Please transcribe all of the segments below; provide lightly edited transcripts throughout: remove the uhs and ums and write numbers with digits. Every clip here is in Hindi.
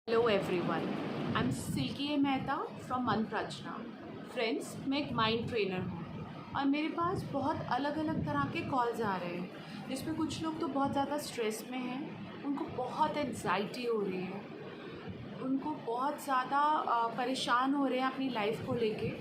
Hello everyone, I am Silky A Mehta from मन प्रचना। फ्रेंड्स, मैं एक माइंड ट्रेनर हूँ और मेरे पास बहुत अलग अलग तरह के कॉल्स आ रहे हैं जिसमें कुछ लोग तो बहुत ज़्यादा स्ट्रेस में हैं, उनको बहुत एंग्जाइटी हो रही है, उनको बहुत ज़्यादा परेशान हो रहे हैं अपनी लाइफ को लेके।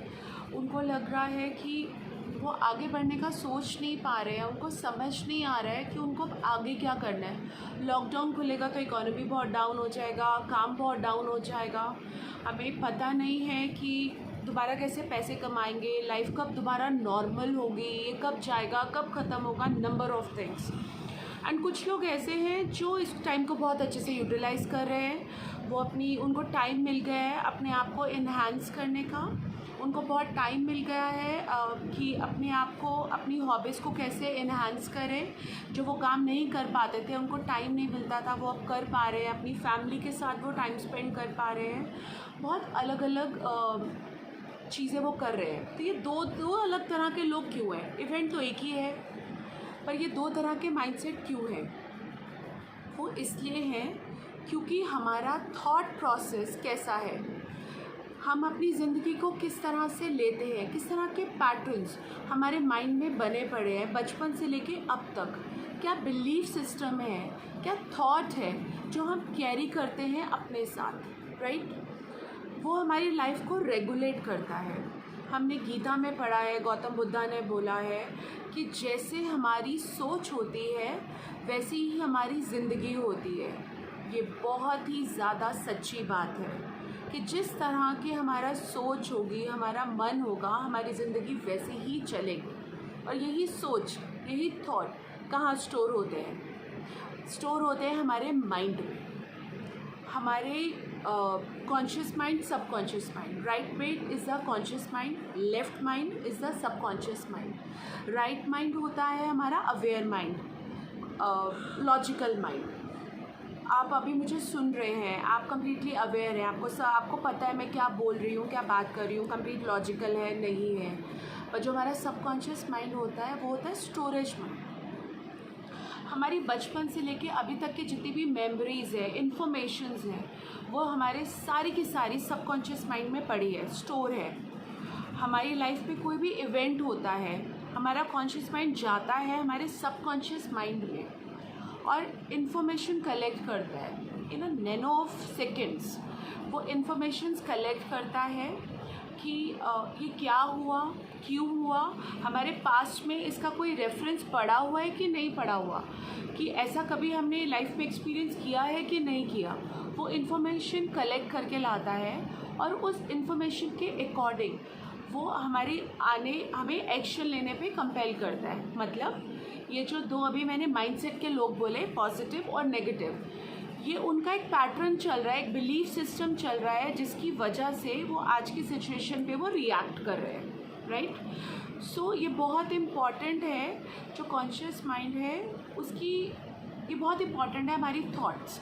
उनको लग रहा है कि वो आगे बढ़ने का सोच नहीं पा रहे हैं, उनको समझ नहीं आ रहा है कि उनको आगे क्या करना है। लॉकडाउन खुलेगा तो इकोनॉमी बहुत डाउन हो जाएगा, काम बहुत डाउन हो जाएगा, हमें पता नहीं है कि दोबारा कैसे पैसे कमाएंगे, लाइफ कब दोबारा नॉर्मल होगी, ये कब जाएगा, कब ख़त्म होगा, नंबर ऑफ़ थिंग्स। एंड कुछ लोग ऐसे हैं जो इस टाइम को बहुत अच्छे से यूटिलाइज़ कर रहे हैं। वो उनको टाइम मिल गया है अपने आप को इन्हांस करने का, उनको बहुत टाइम मिल गया है कि अपने आप को, अपनी हॉबीज़ को कैसे इन्हांस करें। जो वो काम नहीं कर पाते थे, उनको टाइम नहीं मिलता था, वो अब कर पा रहे हैं। अपनी फैमिली के साथ वो टाइम स्पेंड कर पा रहे हैं। बहुत अलग अलग चीज़ें वो कर रहे हैं। तो ये दो दो अलग तरह के लोग क्यों हैं? इवेंट तो एक ही है, पर ये दो तरह के माइंडसेट क्यों हैं? वो इसलिए हैं क्योंकि हमारा थॉट प्रोसेस कैसा है, हम अपनी ज़िंदगी को किस तरह से लेते हैं, किस तरह के पैटर्न्स हमारे माइंड में बने पड़े हैं बचपन से लेके अब तक। क्या बिलीफ सिस्टम है, क्या थॉट है जो हम कैरी करते हैं अपने साथ, राइट? वो हमारी लाइफ को रेगुलेट करता है। हमने गीता में पढ़ा है, गौतम बुद्धा ने बोला है कि जैसे हमारी सोच होती है वैसी ही हमारी ज़िंदगी होती है। ये बहुत ही ज़्यादा सच्ची बात है कि जिस तरह की हमारा सोच होगी, हमारा मन होगा, हमारी ज़िंदगी वैसे ही चलेगी। और यही सोच, यही थॉट कहाँ स्टोर होते हैं? स्टोर होते हैं हमारे माइंड में। हमारे conscious mind, subconscious mind. Right brain is the conscious mind, left mind is the subconscious mind. Right mind होता है हमारा अवेयर माइंड, लॉजिकल माइंड। आप अभी मुझे सुन रहे हैं, आप कम्प्लीटली अवेयर हैं, आपको पता है मैं क्या बोल रही हूँ, क्या बात कर रही हूँ, कम्प्लीट लॉजिकल है, नहीं है। पर जो हमारा सबकॉन्शियस माइंड होता है वो होता है स्टोरेज माइंड। हमारी बचपन से लेके अभी तक की जितनी भी मेमोरीज़ है, इन्फॉर्मेशंस हैं, वो हमारे सारी की सारी सबकॉन्शियस माइंड में पड़ी है, स्टोर है। हमारी लाइफ में कोई भी इवेंट होता है, हमारा कॉन्शियस माइंड जाता है हमारे सबकॉन्शियस माइंड में और इन्फॉर्मेशन कलेक्ट करता है इन अ नैनो ऑफ सेकेंड्स। वो इन्फॉर्मेशंस कलेक्ट करता है कि ये क्या हुआ, क्यों हुआ, हमारे पास्ट में इसका कोई रेफरेंस पड़ा हुआ है कि नहीं पड़ा हुआ, कि ऐसा कभी हमने लाइफ में एक्सपीरियंस किया है कि नहीं किया। वो इन्फॉर्मेशन कलेक्ट करके लाता है और उस इन्फॉर्मेशन के अकॉर्डिंग वो हमें एक्शन लेने पे कंपेल करता है। मतलब ये जो दो अभी मैंने माइंडसेट के लोग बोले, पॉजिटिव और नेगेटिव, ये उनका एक पैटर्न चल रहा है, एक बिलीफ सिस्टम चल रहा है जिसकी वजह से वो आज की सिचुएशन पे वो रिएक्ट कर रहे हैं, राइट? सो ये बहुत इम्पॉर्टेंट है, जो कॉन्शियस माइंड है उसकी, ये बहुत इम्पॉर्टेंट है। हमारी थॉट्स,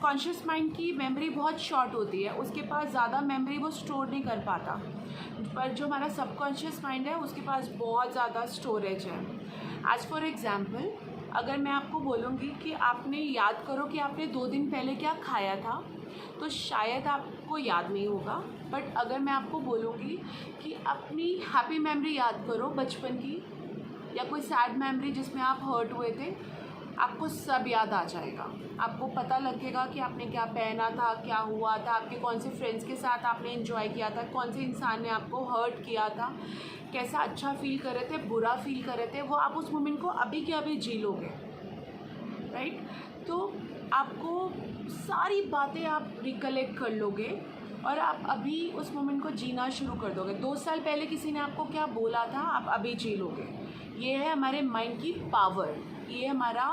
कॉन्शियस माइंड की मेमोरी बहुत शॉर्ट होती है, उसके पास ज़्यादा मेमोरी वो स्टोर नहीं कर पाता, पर जो हमारा सबकॉन्शियस माइंड है उसके पास बहुत ज़्यादा स्टोरेज है। एज फॉर एग्ज़ाम्पल, अगर मैं आपको बोलूँगी कि आपने याद करो कि आपने 2 दिन पहले क्या खाया था, तो शायद आपको याद नहीं होगा। बट अगर मैं आपको बोलूँगी कि अपनी हैप्पी मेमोरी याद करो बचपन की, या कोई सैड मेमोरी जिसमें आप हर्ट हुए थे, आपको सब याद आ जाएगा। आपको पता लगेगा कि आपने क्या पहना था, क्या हुआ था, आपके कौन से फ्रेंड्स के साथ आपने एंजॉय किया था, कौन से इंसान ने आपको हर्ट किया था, कैसा अच्छा फील कर रहे थे, बुरा फील कर रहे थे, वो आप उस मोमेंट को अभी के अभी जी लोगे, राइट? तो आपको सारी बातें आप रिकलेक्ट कर लोगे और आप अभी उस मोमेंट को जीना शुरू कर दोगे। 2 साल पहले किसी ने आपको क्या बोला था, आप अभी जी लोगे। ये है हमारे माइंड की पावर, ये हमारा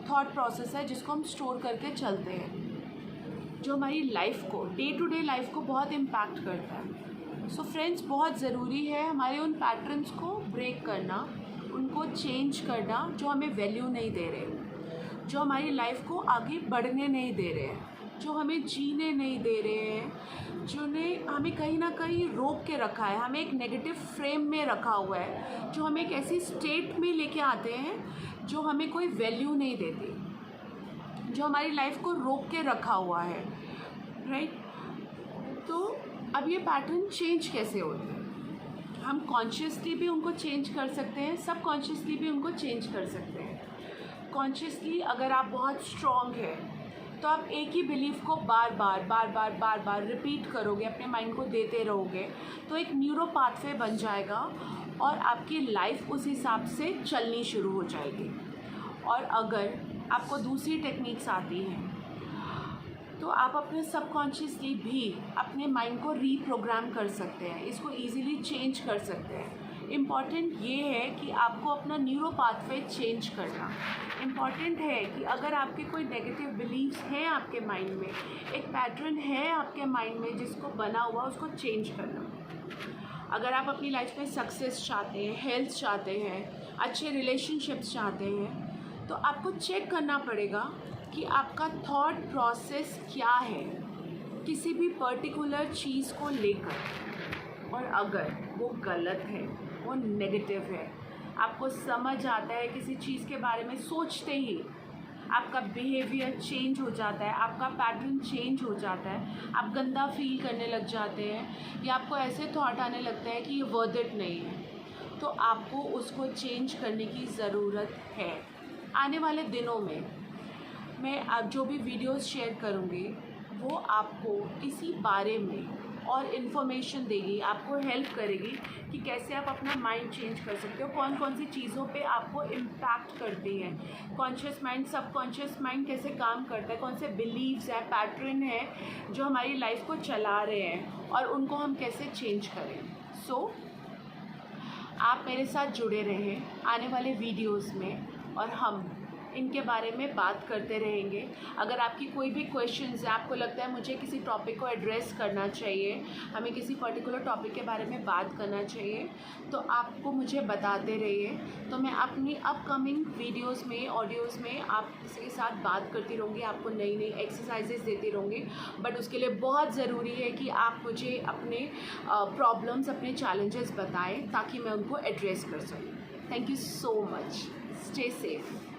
थॉट प्रोसेस है जिसको हम स्टोर करके चलते हैं, जो हमारी लाइफ को, डे टू डे लाइफ को बहुत इम्पैक्ट करता है। सो फ्रेंड्स, बहुत ज़रूरी है हमारे उन पैटर्न्स को ब्रेक करना, उनको चेंज करना जो हमें वैल्यू नहीं दे रहे, जो हमारी लाइफ को आगे बढ़ने नहीं दे रहे हैं, जो हमें जीने नहीं दे रहे हैं, जिन्हें हमें कहीं ना कहीं रोक के रखा है, हमें एक नेगेटिव फ्रेम में रखा हुआ है, जो हमें एक ऐसी स्टेट में लेके आते हैं जो हमें कोई वैल्यू नहीं देती। जो हमारी लाइफ को रोक के रखा हुआ है, राइट। तो अब ये पैटर्न चेंज कैसे होते हैं? हम कॉन्शियसली भी उनको चेंज कर सकते हैं, सबकॉन्शियसली भी उनको चेंज कर सकते हैं। कॉन्शियसली अगर आप बहुत स्ट्रॉन्ग है तो आप एक ही बिलीफ को बार बार रिपीट करोगे, अपने माइंड को देते रहोगे, तो एक न्यूरो पाथवे बन जाएगा और आपकी लाइफ उस हिसाब से चलनी शुरू हो जाएगी। और अगर आपको दूसरी टेक्निक्स आती हैं तो आप अपने सबकॉन्शियसली भी अपने माइंड को रीप्रोग्राम कर सकते हैं, इसको इजीली चेंज कर सकते हैं। इम्पॉर्टेंट ये है कि आपको अपना न्यूरो पाथवे चेंज करना इम्पॉर्टेंट है। कि अगर आपके कोई नेगेटिव बिलीव्स हैं आपके माइंड में, एक पैटर्न है आपके माइंड में जिसको बना हुआ, उसको चेंज करना। अगर आप अपनी लाइफ में सक्सेस चाहते हैं, हेल्थ चाहते हैं, अच्छे रिलेशनशिप्स चाहते हैं, तो आपको चेक करना पड़ेगा कि आपका थॉट प्रोसेस क्या है किसी भी पर्टिकुलर चीज़ को लेकर। और अगर वो गलत है, वो नेगेटिव है, आपको समझ आता है किसी चीज़ के बारे में सोचते ही आपका बिहेवियर चेंज हो जाता है, आपका पैटर्न चेंज हो जाता है, आप गंदा फील करने लग जाते हैं या आपको ऐसे थॉट आने लगता है कि ये वर्थ इट नहीं है, तो आपको उसको चेंज करने की ज़रूरत है। आने वाले दिनों में मैं आप जो भी वीडियोस शेयर करूँगी वो आपको इसी बारे में और इन्फॉर्मेशन देगी, आपको हेल्प करेगी कि कैसे आप अपना माइंड चेंज कर सकते हो, कौन कौन सी चीज़ों पे आपको इम्पैक्ट करती है, कॉन्शियस माइंड सबकॉन्शियस माइंड कैसे काम करता है, कौन से बिलीव्स हैं, पैटर्न है जो हमारी लाइफ को चला रहे हैं और उनको हम कैसे चेंज करें। सो आप मेरे साथ जुड़े रहें आने वाले वीडियोस में और हम इनके बारे में बात करते रहेंगे। अगर आपकी कोई भी क्वेश्चंस है, आपको लगता है मुझे किसी टॉपिक को एड्रेस करना चाहिए, हमें किसी पर्टिकुलर टॉपिक के बारे में बात करना चाहिए, तो आपको मुझे बताते रहिए। तो मैं अपनी अपकमिंग वीडियोस में, ऑडियोज़ में आपके साथ बात करती रहूँगी, आपको नई नई एक्सरसाइजेस देती रहूँगी। बट उसके लिए बहुत ज़रूरी है कि आप मुझे अपने प्रॉब्लम्स, अपने चैलेंजेस बताएं ताकि मैं उनको एड्रेस कर सकूँ। Thank you so much. Stay safe.